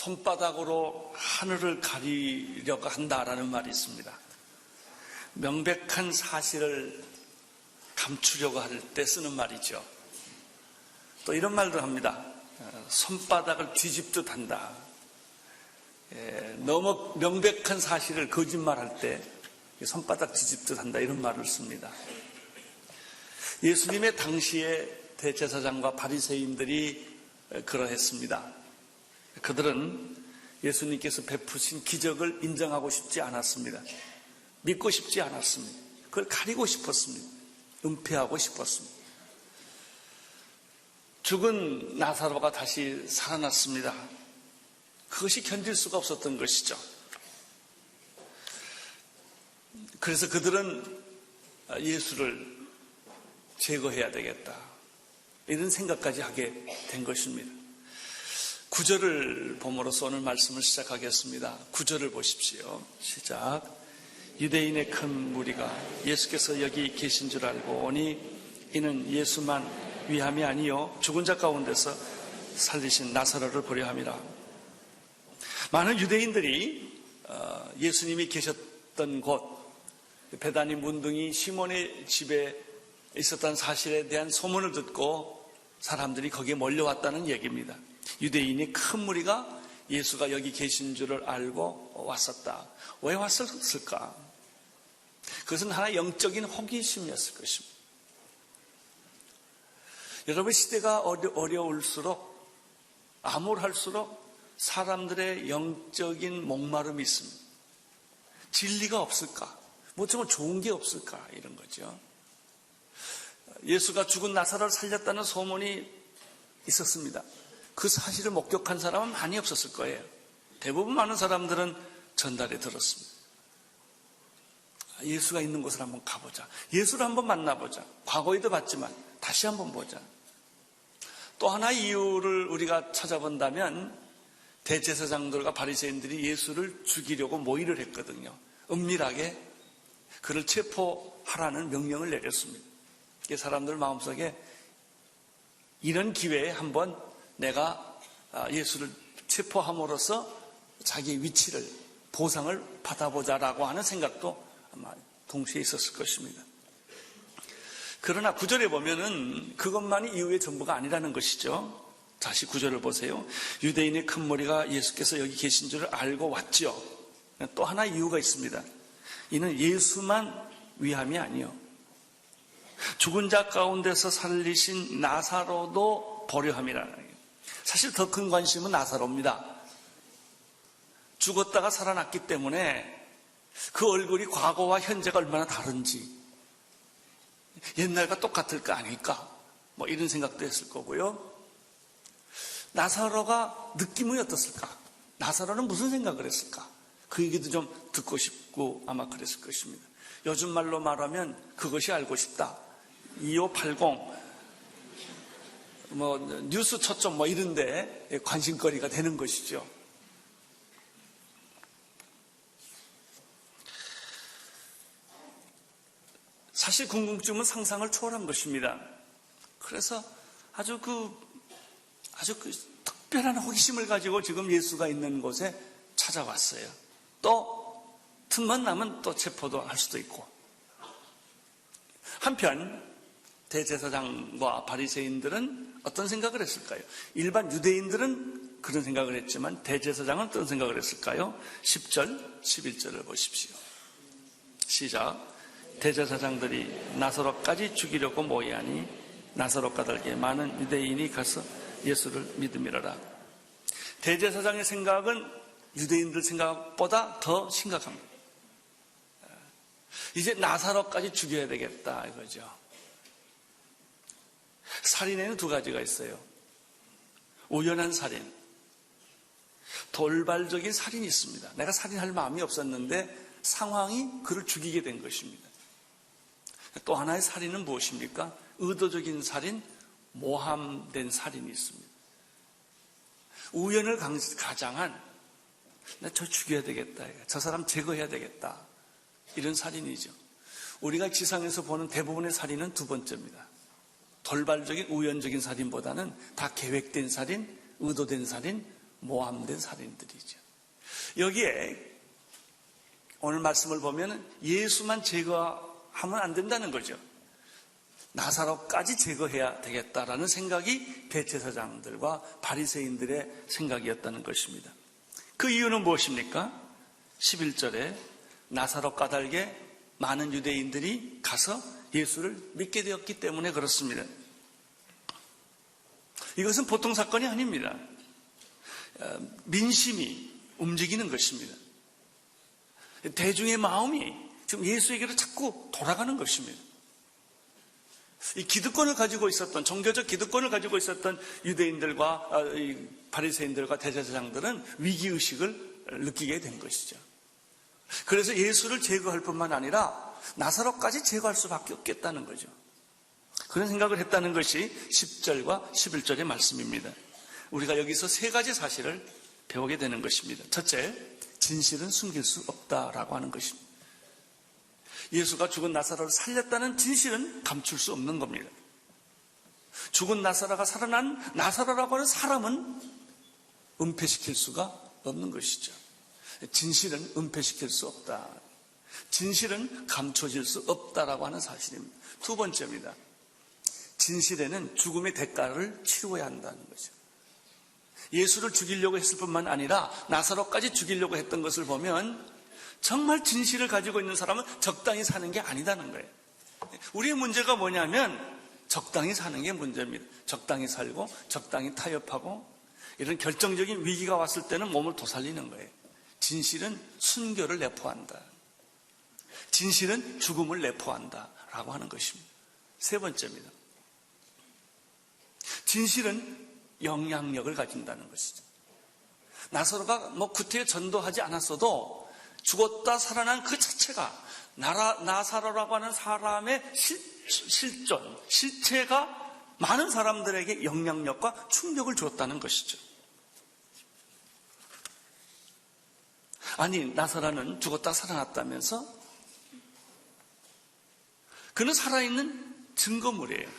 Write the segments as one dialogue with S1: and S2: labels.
S1: 손바닥으로 하늘을 가리려고 한다라는 말이 있습니다. 명백한 사실을 감추려고 할 때 쓰는 말이죠. 또 이런 말도 합니다. 손바닥을 뒤집듯 한다. 너무 명백한 사실을 거짓말할 때 손바닥 뒤집듯 한다, 이런 말을 씁니다. 예수님의 당시에 대제사장과 바리새인들이 그러했습니다. 그들은 예수님께서 베푸신 기적을 인정하고 싶지 않았습니다. 믿고 싶지 않았습니다. 그걸 가리고 싶었습니다. 은폐하고 싶었습니다. 죽은 나사로가 다시 살아났습니다. 그것이 견딜 수가 없었던 것이죠. 그래서 그들은 예수를 제거해야 되겠다, 이런 생각까지 하게 된 것입니다. 9절을 봄으로써 오늘 말씀을 시작하겠습니다. 9절을 보십시오. 시작. 유대인의 큰 무리가 예수께서 여기 계신 줄 알고 오니 이는 예수만 위함이 아니요 죽은 자 가운데서 살리신 나사로를 보려 함이라. 많은 유대인들이 예수님이 계셨던 곳, 베다니 문둥이 시몬의 집에 있었던 사실에 대한 소문을 듣고 사람들이 거기에 몰려왔다는 얘기입니다. 유대인이 큰 무리가 예수가 여기 계신 줄을 알고 왔었다. 왜 왔을까? 그것은 하나의 영적인 호기심이었을 것입니다. 여러분, 시대가 어려울수록, 암울할수록 사람들의 영적인 목마름이 있습니다. 진리가 없을까? 뭐 좀 좋은 게 없을까? 이런 거죠. 예수가 죽은 나사로를 살렸다는 소문이 있었습니다. 그 사실을 목격한 사람은 많이 없었을 거예요. 대부분 많은 사람들은 전달에 들었습니다. 예수가 있는 곳을 한번 가보자. 예수를 한번 만나보자. 과거에도 봤지만 다시 한번 보자. 또 하나의 이유를 우리가 찾아본다면 대제사장들과 바리새인들이 예수를 죽이려고 모의를 했거든요. 은밀하게 그를 체포하라는 명령을 내렸습니다. 사람들 마음속에 이런 기회에 한번 내가 예수를 체포함으로써 자기의 위치를, 보상을 받아보자라고 하는 생각도 아마 동시에 있었을 것입니다. 그러나 9절에 보면은 그것만이 이유의 전부가 아니라는 것이죠. 다시 9절을 보세요. 유대인의 큰 무리가 예수께서 여기 계신 줄을 알고 왔죠. 또 하나 이유가 있습니다. 이는 예수만 위함이 아니요 죽은 자 가운데서 살리신 나사로도 보려 함이라는 거예요. 사실 더 큰 관심은 나사로입니다. 죽었다가 살아났기 때문에 그 얼굴이 과거와 현재가 얼마나 다른지, 옛날과 똑같을 거 아닐까, 뭐 이런 생각도 했을 거고요. 나사로가 느낌이 어떻을까? 나사로는 무슨 생각을 했을까? 그 얘기도 좀 듣고 싶고 아마 그랬을 것입니다. 요즘 말로 말하면 그것이 알고 싶다. 2580 뭐 뉴스 초점 뭐 이런데 관심거리가 되는 것이죠. 사실 궁금증은 상상을 초월한 것입니다. 그래서 아주 특별한 호기심을 가지고 지금 예수가 있는 곳에 찾아왔어요. 또 틈만 나면 또 체포도 할 수도 있고. 한편 대제사장과 바리새인들은 어떤 생각을 했을까요? 일반 유대인들은 그런 생각을 했지만 대제사장은 어떤 생각을 했을까요? 10절, 11절을 보십시오. 시작. 대제사장들이 나사로까지 죽이려고 모이하니 나사로과 달게 많은 유대인이 가서 예수를 믿음이라라. 대제사장의 생각은 유대인들 생각보다 더 심각합니다. 이제 나사로까지 죽여야 되겠다 이거죠. 살인에는 두 가지가 있어요. 우연한 살인, 돌발적인 살인이 있습니다. 내가 살인할 마음이 없었는데 상황이 그를 죽이게 된 것입니다. 또 하나의 살인은 무엇입니까? 의도적인 살인, 모함된 살인이 있습니다. 우연을 가장한, 나 저 죽여야 되겠다, 저 사람 제거해야 되겠다, 이런 살인이죠. 우리가 지상에서 보는 대부분의 살인은 두 번째입니다. 돌발적인 우연적인 살인보다는 다 계획된 살인, 의도된 살인, 모함된 살인들이죠. 여기에 오늘 말씀을 보면 예수만 제거하면 안 된다는 거죠. 나사로까지 제거해야 되겠다라는 생각이 대제사장들과 바리새인들의 생각이었다는 것입니다. 그 이유는 무엇입니까? 11절에 나사로 까닭에 많은 유대인들이 가서 예수를 믿게 되었기 때문에 그렇습니다. 이것은 보통 사건이 아닙니다. 민심이 움직이는 것입니다. 대중의 마음이 지금 예수에게로 자꾸 돌아가는 것입니다. 이 기득권을 가지고 있었던, 종교적 기득권을 가지고 있었던 유대인들과 바리새인들과 대제사장들은 위기의식을 느끼게 된 것이죠. 그래서 예수를 제거할 뿐만 아니라 나사로까지 제거할 수밖에 없겠다는 거죠. 그런 생각을 했다는 것이 10절과 11절의 말씀입니다. 우리가 여기서 세 가지 사실을 배우게 되는 것입니다. 첫째, 진실은 숨길 수 없다라고 하는 것입니다. 예수가 죽은 나사로를 살렸다는 진실은 감출 수 없는 겁니다. 죽은 나사로가 살아난 나사로라고 하는 사람은 은폐시킬 수가 없는 것이죠. 진실은 은폐시킬 수 없다. 진실은 감춰질 수 없다라고 하는 사실입니다. 두 번째입니다. 진실에는 죽음의 대가를 치루어야 한다는 거죠. 예수를 죽이려고 했을 뿐만 아니라 나사로까지 죽이려고 했던 것을 보면 정말 진실을 가지고 있는 사람은 적당히 사는 게 아니다는 거예요. 우리의 문제가 뭐냐면 적당히 사는 게 문제입니다. 적당히 살고 적당히 타협하고 이런 결정적인 위기가 왔을 때는 몸을 도살리는 거예요. 진실은 순교를 내포한다. 진실은 죽음을 내포한다 라고 하는 것입니다. 세 번째입니다. 진실은 영향력을 가진다는 것이죠. 나사로가 구태에 전도하지 않았어도 죽었다 살아난 그 자체가 나사로라고 하는 사람의 실존, 실체가 많은 사람들에게 영향력과 충격을 주었다는 것이죠. 아니, 나사로는 죽었다 살아났다면서? 그는 살아있는 증거물이에요.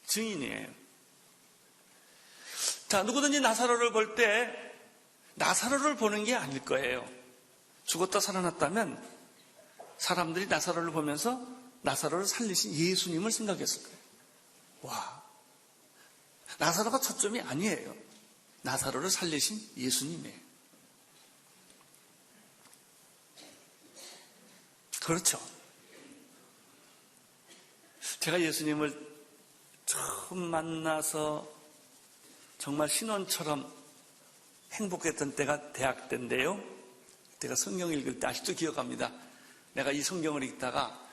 S1: 증인이에요. 자, 누구든지 나사로를 볼 때 나사로를 보는 게 아닐 거예요. 죽었다 살아났다면 사람들이 나사로를 보면서 나사로를 살리신 예수님을 생각했을 거예요. 와, 나사로가 초점이 아니에요. 나사로를 살리신 예수님이에요. 그렇죠. 제가 예수님을 처음 만나서 정말 신혼처럼 행복했던 때가 대학 때인데요. 제가 성경 읽을 때 아직도 기억합니다. 내가 이 성경을 읽다가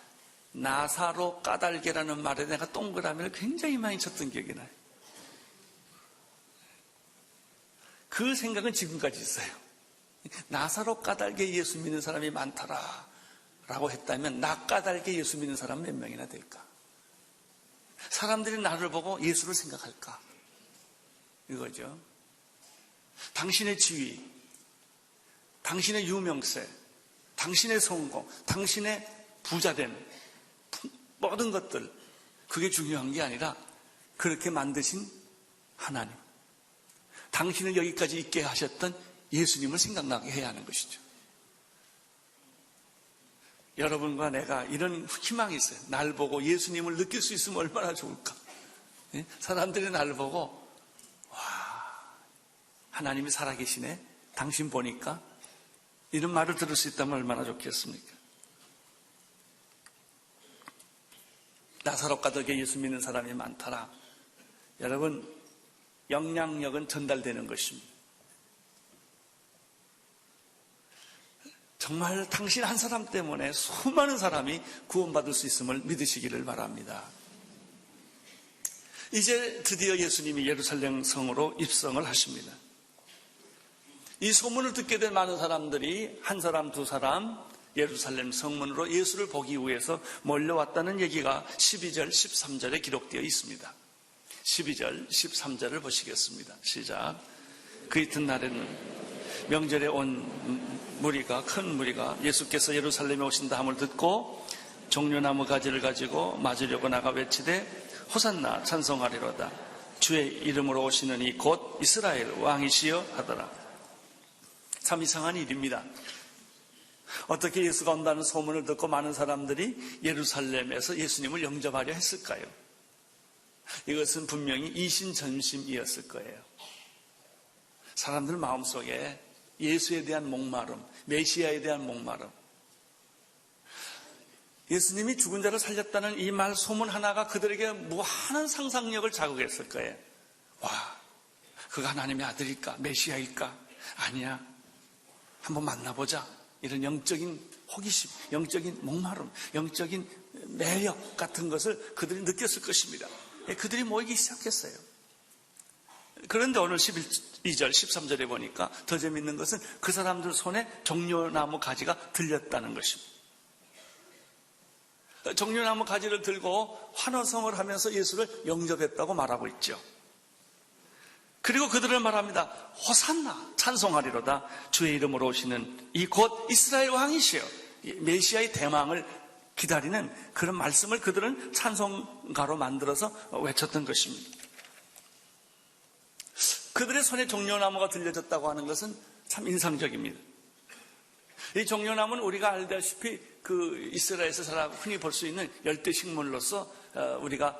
S1: 나사로 까닭에라는 말에 내가 동그라미를 굉장히 많이 쳤던 기억이 나요. 그 생각은 지금까지 있어요. 나사로 까닭에 예수 믿는 사람이 많더라 라고 했다면 나 까닭에 예수 믿는 사람은 몇 명이나 될까? 사람들이 나를 보고 예수를 생각할까? 이거죠. 당신의 지위, 당신의 유명세, 당신의 성공, 당신의 부자됨, 모든 것들, 그게 중요한 게 아니라 그렇게 만드신 하나님, 당신을 여기까지 있게 하셨던 예수님을 생각나게 해야 하는 것이죠. 여러분과 내가 이런 희망이 있어요. 날 보고 예수님을 느낄 수 있으면 얼마나 좋을까. 사람들이 나를 보고 와, 하나님이 살아계시네, 당신 보니까, 이런 말을 들을 수 있다면 얼마나 좋겠습니까? 나사로 까닭에 예수 믿는 사람이 많더라. 여러분, 영향력은 전달되는 것입니다. 정말 당신 한 사람 때문에 수많은 사람이 구원받을 수 있음을 믿으시기를 바랍니다. 이제 드디어 예수님이 예루살렘 성으로 입성을 하십니다. 이 소문을 듣게 된 많은 사람들이 한 사람 두 사람 예루살렘 성문으로 예수를 보기 위해서 몰려왔다는 얘기가 12절 13절에 기록되어 있습니다. 12절 13절을 보시겠습니다. 시작. 그 이튿날에는 명절에 온 큰 무리가 예수께서 예루살렘에 오신다 함을 듣고 종려나무 가지를 가지고 맞으려고 나가 외치되 호산나 찬송하리로다. 주의 이름으로 오시는 이 곧 이스라엘 왕이시여 하더라. 참 이상한 일입니다. 어떻게 예수가 온다는 소문을 듣고 많은 사람들이 예루살렘에서 예수님을 영접하려 했을까요? 이것은 분명히 이신전심이었을 거예요. 사람들 마음속에 예수에 대한 목마름, 메시아에 대한 목마름, 예수님이 죽은 자를 살렸다는 이 말 소문 하나가 그들에게 무한한 상상력을 자극했을 거예요. 와, 그가 하나님의 아들일까? 메시아일까? 아니야. 한번 만나보자. 이런 영적인 호기심, 영적인 목마름, 영적인 매력 같은 것을 그들이 느꼈을 것입니다. 그들이 모이기 시작했어요. 그런데 오늘 12절, 13절에 보니까 더 재밌는 것은 그 사람들 손에 종려나무 가지가 들렸다는 것입니다. 종려나무 가지를 들고 환호성을 하면서 예수를 영접했다고 말하고 있죠. 그리고 그들을 말합니다. 호산나, 찬송하리로다. 주의 이름으로 오시는 이 곧 이스라엘 왕이시여. 메시아의 대망을 기다리는 그런 말씀을 그들은 찬송가로 만들어서 외쳤던 것입니다. 그들의 손에 종려나무가 들려졌다고 하는 것은 참 인상적입니다. 이 종려나무는 우리가 알다시피 그 이스라엘에서 잘 흔히 볼 수 있는 열대 식물로서 우리가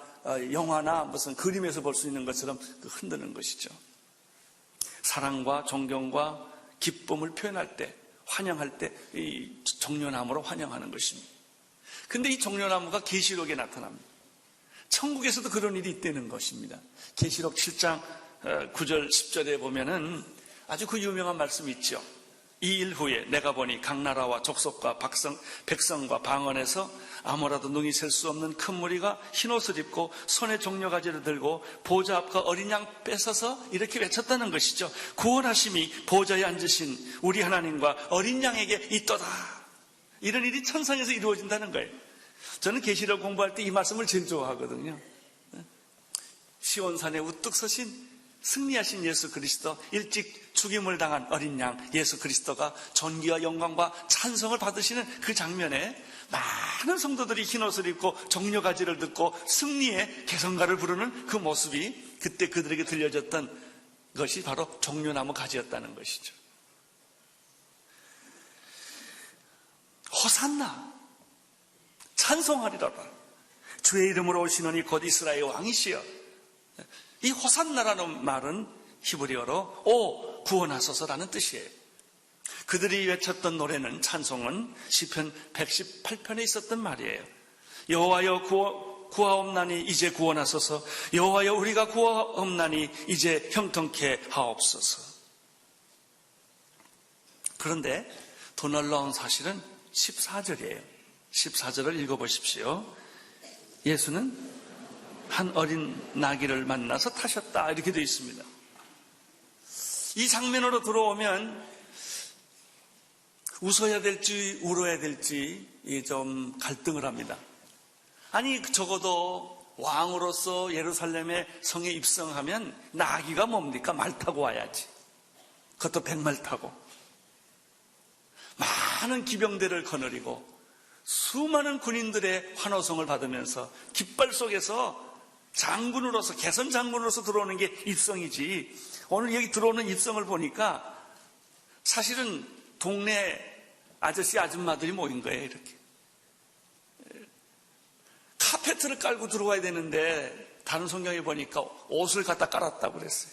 S1: 영화나 무슨 그림에서 볼 수 있는 것처럼 흔드는 것이죠. 사랑과 존경과 기쁨을 표현할 때, 환영할 때 이 종려나무로 환영하는 것입니다. 근데 이 종려나무가 계시록에 나타납니다. 천국에서도 그런 일이 있다는 것입니다. 계시록 7장 9절 10절에 보면은 아주 그 유명한 말씀이 있죠. 이 일 후에 내가 보니 각 나라와 족속과 백성과 방언에서 아무라도 능히 셀 수 없는 큰 무리가 흰옷을 입고 손에 종려가지를 들고 보좌 앞과 어린 양 뺏어서 이렇게 외쳤다는 것이죠. 구원하심이 보좌에 앉으신 우리 하나님과 어린 양에게 있도다. 이런 일이 천상에서 이루어진다는 거예요. 저는 계시록 공부할 때 이 말씀을 제일 좋아하거든요. 시온산에 우뚝 서신 승리하신 예수 그리스도, 일찍 죽임을 당한 어린 양 예수 그리스도가 존귀와 영광과 찬송을 받으시는 그 장면에 많은 성도들이 흰옷을 입고 종려가지를 듣고 승리의 개성가를 부르는 그 모습이 그때 그들에게 들려졌던 것이 바로 종려나무 가지였다는 것이죠. 호산나, 찬송하리로다. 주의 이름으로 오시노니 곧 이스라엘 왕이시여. 이 호산나라는 말은 히브리어로 오 구원하소서라는 뜻이에요. 그들이 외쳤던 노래는, 찬송은 시편 118편에 있었던 말이에요. 여호와여 구하옵나니 이제 구원하소서. 여호와여 우리가 구하옵나니 이제 형통케 하옵소서. 그런데 더 놀라운 사실은 14절이에요. 14절을 읽어보십시오. 예수는 한 어린 나귀를 만나서 타셨다, 이렇게 되어 있습니다. 이 장면으로 들어오면 웃어야 될지 울어야 될지 좀 갈등을 합니다. 아니 적어도 왕으로서 예루살렘의 성에 입성하면 나귀가 뭡니까? 말 타고 와야지. 그것도 백말 타고 많은 기병대를 거느리고 수많은 군인들의 환호성을 받으면서 깃발 속에서 장군으로서, 개선 장군으로서 들어오는 게 입성이지. 오늘 여기 들어오는 입성을 보니까 사실은 동네 아저씨 아줌마들이 모인 거예요. 이렇게 카페트를 깔고 들어와야 되는데 다른 성경에 보니까 옷을 갖다 깔았다고 그랬어요.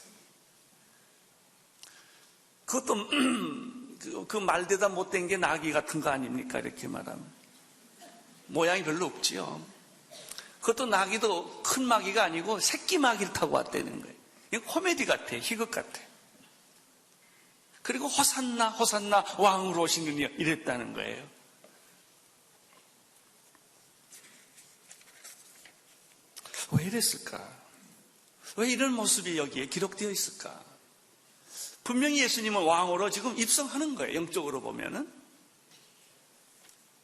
S1: 그것도 그 말대다 못된 게 나귀 같은 거 아닙니까? 이렇게 말하면 모양이 별로 없지요. 그것도 나귀도 큰 마귀가 아니고 새끼 마귀를 타고 왔다는 거예요. 이거 코미디 같아, 희극 같아. 그리고 호산나 호산나 왕으로 오시느니 이랬다는 거예요. 왜 이랬을까? 왜 이런 모습이 여기에 기록되어 있을까? 분명히 예수님은 왕으로 지금 입성하는 거예요. 영적으로 보면은.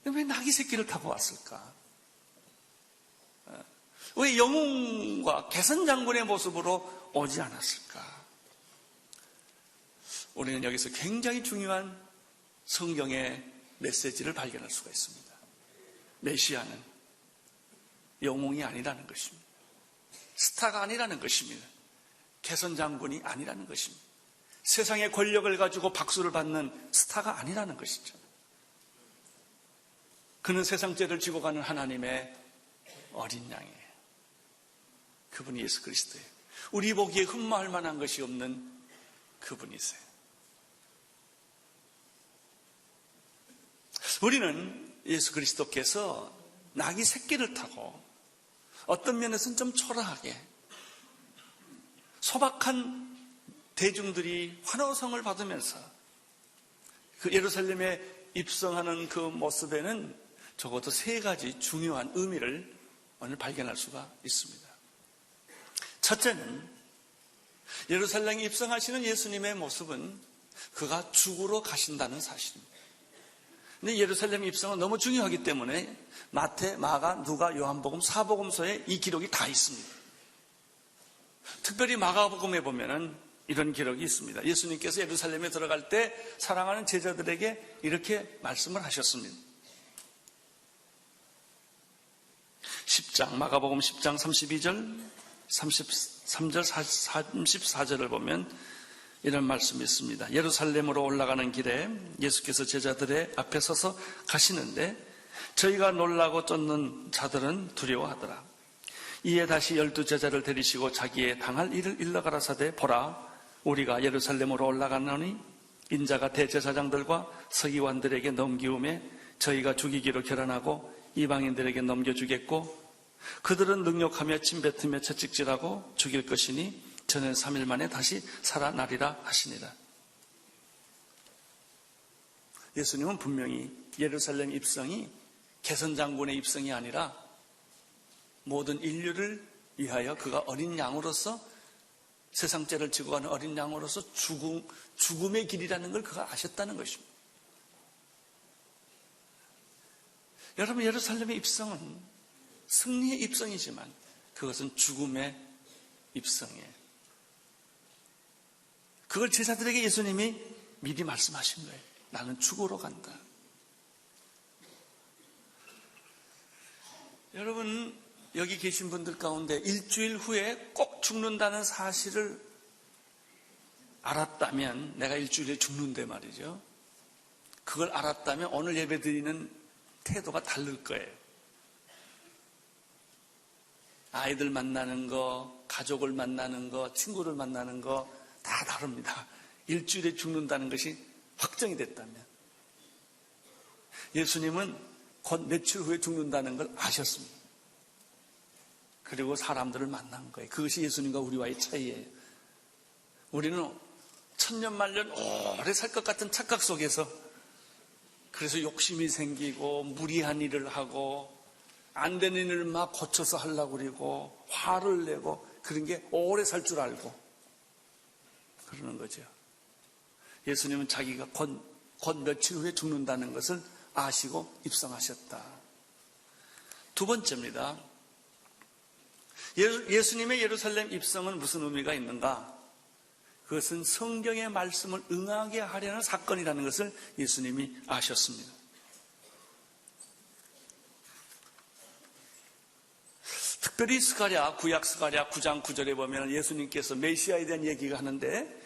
S1: 왜 나귀 새끼를 타고 왔을까? 왜 영웅과 개선 장군의 모습으로 오지 않았을까? 우리는 여기서 굉장히 중요한 성경의 메시지를 발견할 수가 있습니다. 메시아는 영웅이 아니라는 것입니다. 스타가 아니라는 것입니다. 개선 장군이 아니라는 것입니다. 세상의 권력을 가지고 박수를 받는 스타가 아니라는 것이죠. 그는 세상 죄를 지고 가는 하나님의 어린 양이에요. 그분이 예수 그리스도예요. 우리 보기에 흠모할 만한 것이 없는 그분이세요. 우리는 예수 그리스도께서 낙이 새끼를 타고 어떤 면에서는 좀 초라하게 소박한 대중들이 환호성을 받으면서 그 예루살렘에 입성하는 그 모습에는 적어도 세 가지 중요한 의미를 오늘 발견할 수가 있습니다. 첫째는 예루살렘에 입성하시는 예수님의 모습은 그가 죽으러 가신다는 사실입니다. 근데 예루살렘 입성은 너무 중요하기 때문에 마태, 마가, 누가, 요한복음, 사복음서에 이 기록이 다 있습니다. 특별히 마가복음에 보면은 이런 기록이 있습니다. 예수님께서 예루살렘에 들어갈 때 사랑하는 제자들에게 이렇게 말씀을 하셨습니다. 10장, 마가복음 10장 32절, 33절, 34절을 보면 이런 말씀이 있습니다. 예루살렘으로 올라가는 길에 예수께서 제자들의 앞에 서서 가시는데 저희가 놀라고 쫓는 자들은 두려워하더라. 이에 다시 12제자를 데리시고 자기의 당할 일을 일러 가라사대 보라 우리가 예루살렘으로 올라가노니 인자가 대제사장들과 서기관들에게 넘기움에 저희가 죽이기로 결단하고 이방인들에게 넘겨주겠고 그들은 능욕하며 침뱉으며 채찍질하고 죽일 것이니 저는 3일 만에 다시 살아나리라 하시니라. 예수님은 분명히 예루살렘 입성이 개선장군의 입성이 아니라 모든 인류를 위하여 그가 어린 양으로서 세상 죄를 지고 가는 어린 양으로서 죽음의 길이라는 걸 그가 아셨다는 것입니다. 여러분, 예루살렘의 입성은 승리의 입성이지만 그것은 죽음의 입성이에요. 그걸 제자들에게 예수님이 미리 말씀하신 거예요. 나는 죽으러 간다. 여러분, 여기 계신 분들 가운데 일주일 후에 꼭 죽는다는 사실을 알았다면, 내가 일주일에 죽는데 말이죠. 그걸 알았다면 오늘 예배 드리는 태도가 다를 거예요. 아이들 만나는 거, 가족을 만나는 거, 친구를 만나는 거 다 다릅니다. 일주일에 죽는다는 것이 확정이 됐다면. 예수님은 곧 며칠 후에 죽는다는 걸 아셨습니다. 그리고 사람들을 만난 거예요. 그것이 예수님과 우리와의 차이예요. 우리는 천년만년 오래 살 것 같은 착각 속에서 그래서 욕심이 생기고 무리한 일을 하고 안 되는 일을 막 고쳐서 하려고 그러고 화를 내고 그런 게 오래 살 줄 알고 그러는 거죠. 예수님은 자기가 곧 며칠 후에 죽는다는 것을 아시고 입성하셨다. 두 번째입니다. 예수님의 예루살렘 입성은 무슨 의미가 있는가? 그것은 성경의 말씀을 응하게 하려는 사건이라는 것을 예수님이 아셨습니다. 특별히 스가랴, 구약 스가랴 9장 9절에 보면 예수님께서 메시아에 대한 얘기가 하는데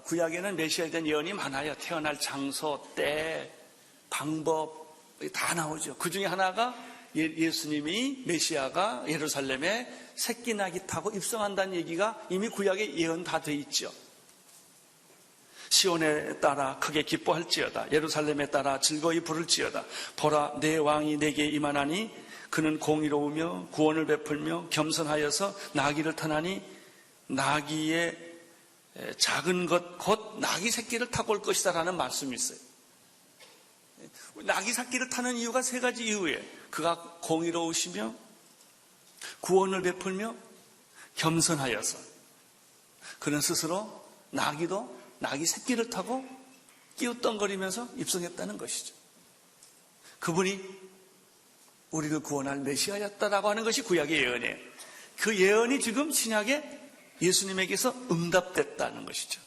S1: 구약에는 메시아에 대한 예언이 많아요. 태어날 장소, 때, 방법 다 나오죠. 그 중에 하나가 예수님이 메시아가 예루살렘에 새끼 낙이 타고 입성한다는 얘기가 이미 구약에 예언 다 돼 있죠. 시온에 따라 크게 기뻐할지어다. 예루살렘에 따라 즐거이 부를지어다. 보라 내 왕이 내게 임하나니 그는 공의로우며 구원을 베풀며 겸손하여서 나귀를 타나니 나귀의 작은 것 곧 나귀 새끼를 타고 올 것이다 라는 말씀이 있어요. 나귀 새끼를 타는 이유가 세 가지 이유예요. 그가 공의로우시며 구원을 베풀며 겸손하여서 그는 스스로 나귀 새끼를 타고 끼우덩거리면서 입성했다는 것이죠. 그분이 우리를 구원할 메시아였다라고 하는 것이 구약의 예언이에요. 그 예언이 지금 신약에 예수님에게서 응답됐다는 것이죠.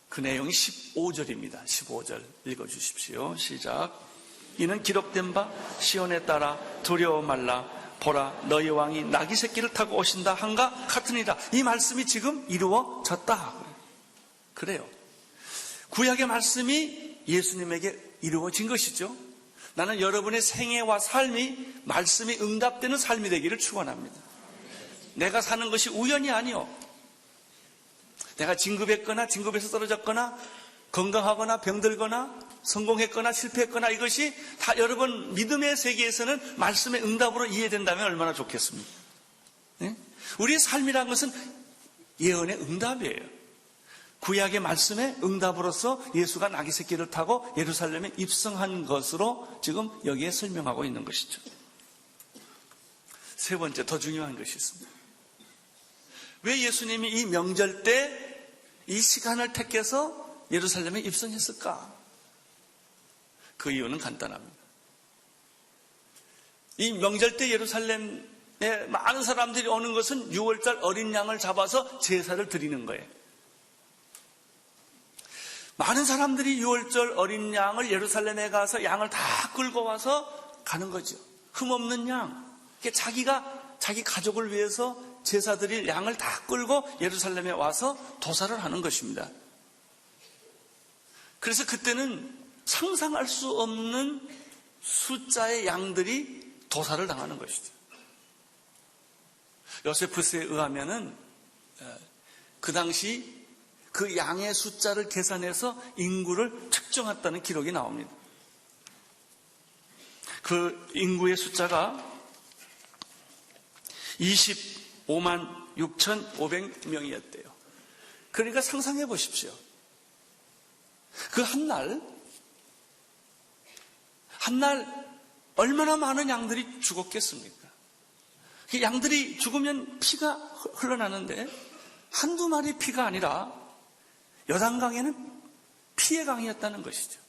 S1: 그 내용이 15절입니다. 15절 읽어주십시오. 시작. 이는 기록된 바 시온에 따라 두려워 말라 보라 너희 왕이 나귀 새끼를 타고 오신다 한가 같으니라. 이 말씀이 지금 이루어졌다. 그래요. 구약의 말씀이 예수님에게 이루어진 것이죠. 나는 여러분의 생애와 삶이 말씀이 응답되는 삶이 되기를 축원합니다. 내가 사는 것이 우연이 아니요, 내가 진급했거나 진급에서 떨어졌거나 건강하거나 병들거나 성공했거나 실패했거나 이것이 다 여러분 믿음의 세계에서는 말씀의 응답으로 이해된다면 얼마나 좋겠습니까? 네? 우리의 삶이라는 것은 예언의 응답이에요. 구약의 말씀의 응답으로서 예수가 나귀 새끼를 타고 예루살렘에 입성한 것으로 지금 여기에 설명하고 있는 것이죠. 세 번째, 더 중요한 것이 있습니다. 왜 예수님이 이 명절 때 이 시간을 택해서 예루살렘에 입성했을까? 그 이유는 간단합니다. 이 명절 때 예루살렘에 많은 사람들이 오는 것은 6월절 어린 양을 잡아서 제사를 드리는 거예요. 많은 사람들이 6월절 어린 양을 예루살렘에 가서 양을 다 끌고 와서 가는 거죠. 흠없는 양. 자기가 자기 가족을 위해서 제사 드릴 양을 다 끌고 예루살렘에 와서 도살을 하는 것입니다. 그래서 그때는 상상할 수 없는 숫자의 양들이 도살을 당하는 것이죠. 요세푸스에 의하면은 그 당시 그 양의 숫자를 계산해서 인구를 측정했다는 기록이 나옵니다. 그 인구의 숫자가 25만 6,500명이었대요. 그러니까 상상해 보십시오. 그 한날 얼마나 많은 양들이 죽었겠습니까? 그 양들이 죽으면 피가 흘러나는데 한두 마리 피가 아니라 요단강에는 피의 강이었다는 것이죠.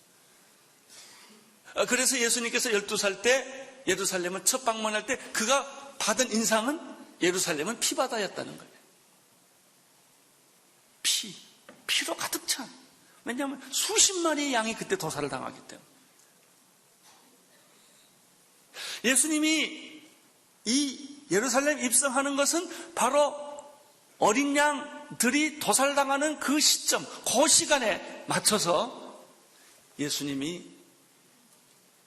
S1: 그래서 예수님께서 12살 때 예루살렘을 첫 방문할 때 그가 받은 인상은 예루살렘은 피바다였다는 거예요. 피로 가득 찬. 왜냐하면 수십 마리의 양이 그때 도살을 당하기 때문에. 예수님이 이 예루살렘 입성하는 것은 바로 어린 양들이 도살당하는 그 시점, 그 시간에 맞춰서 예수님이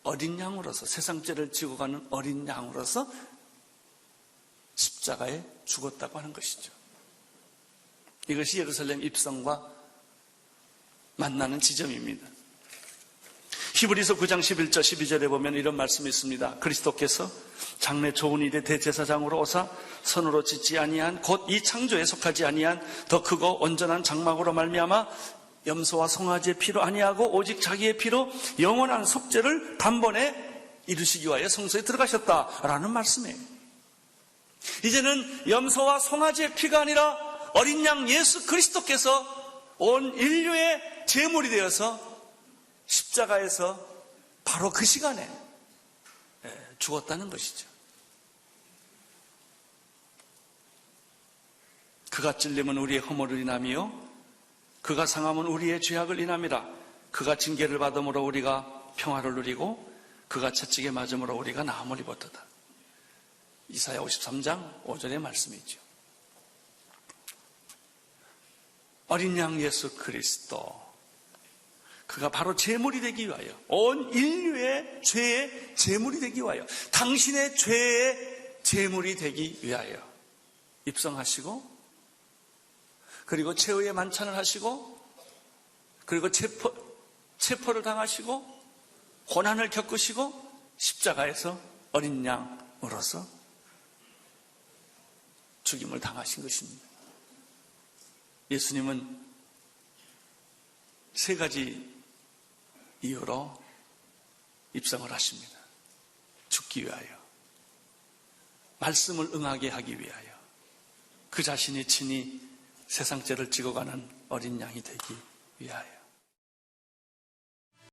S1: 어린 양으로서, 세상 죄를 지고 가는 어린 양으로서 십자가에 죽었다고 하는 것이죠. 이것이 예루살렘 입성과 만나는 지점입니다. 히브리서 9장 11절 12절에 보면 이런 말씀이 있습니다. 그리스도께서 장래 좋은 일의 대제사장으로 오사 선으로 짓지 아니한 곧 이 창조에 속하지 아니한 더 크고 온전한 장막으로 말미암아 염소와 송아지의 피로 아니하고 오직 자기의 피로 영원한 속죄를 단번에 이루시기 위하여 성소에 들어가셨다라는 말씀이에요. 이제는 염소와 송아지의 피가 아니라 어린 양 예수 그리스도께서 온 인류의 제물이 되어서 십자가에서 바로 그 시간에 죽었다는 것이죠. 그가 찔림은 우리의 허물을 인함이요 그가 상함은 우리의 죄악을 인함이라. 그가 징계를 받음으로 우리가 평화를 누리고 그가 채찍에 맞음으로 우리가 나음을 입었도다. 이사야 53장 5절의 말씀이죠. 어린 양 예수 그리스도, 그가 바로 제물이 되기 위하여, 온 인류의 죄의 제물이 되기 위하여, 당신의 죄의 제물이 되기 위하여 입성하시고, 그리고 최후의 만찬을 하시고, 그리고 체포를 당하시고, 고난을 겪으시고, 십자가에서 어린 양으로서 죽임을 당하신 것입니다. 예수님은 세 가지 이유로 입성을 하십니다. 죽기 위하여, 말씀을 응하게 하기 위하여, 그 자신이 친히 세상 죄를 지고 가는 어린 양이 되기 위하여.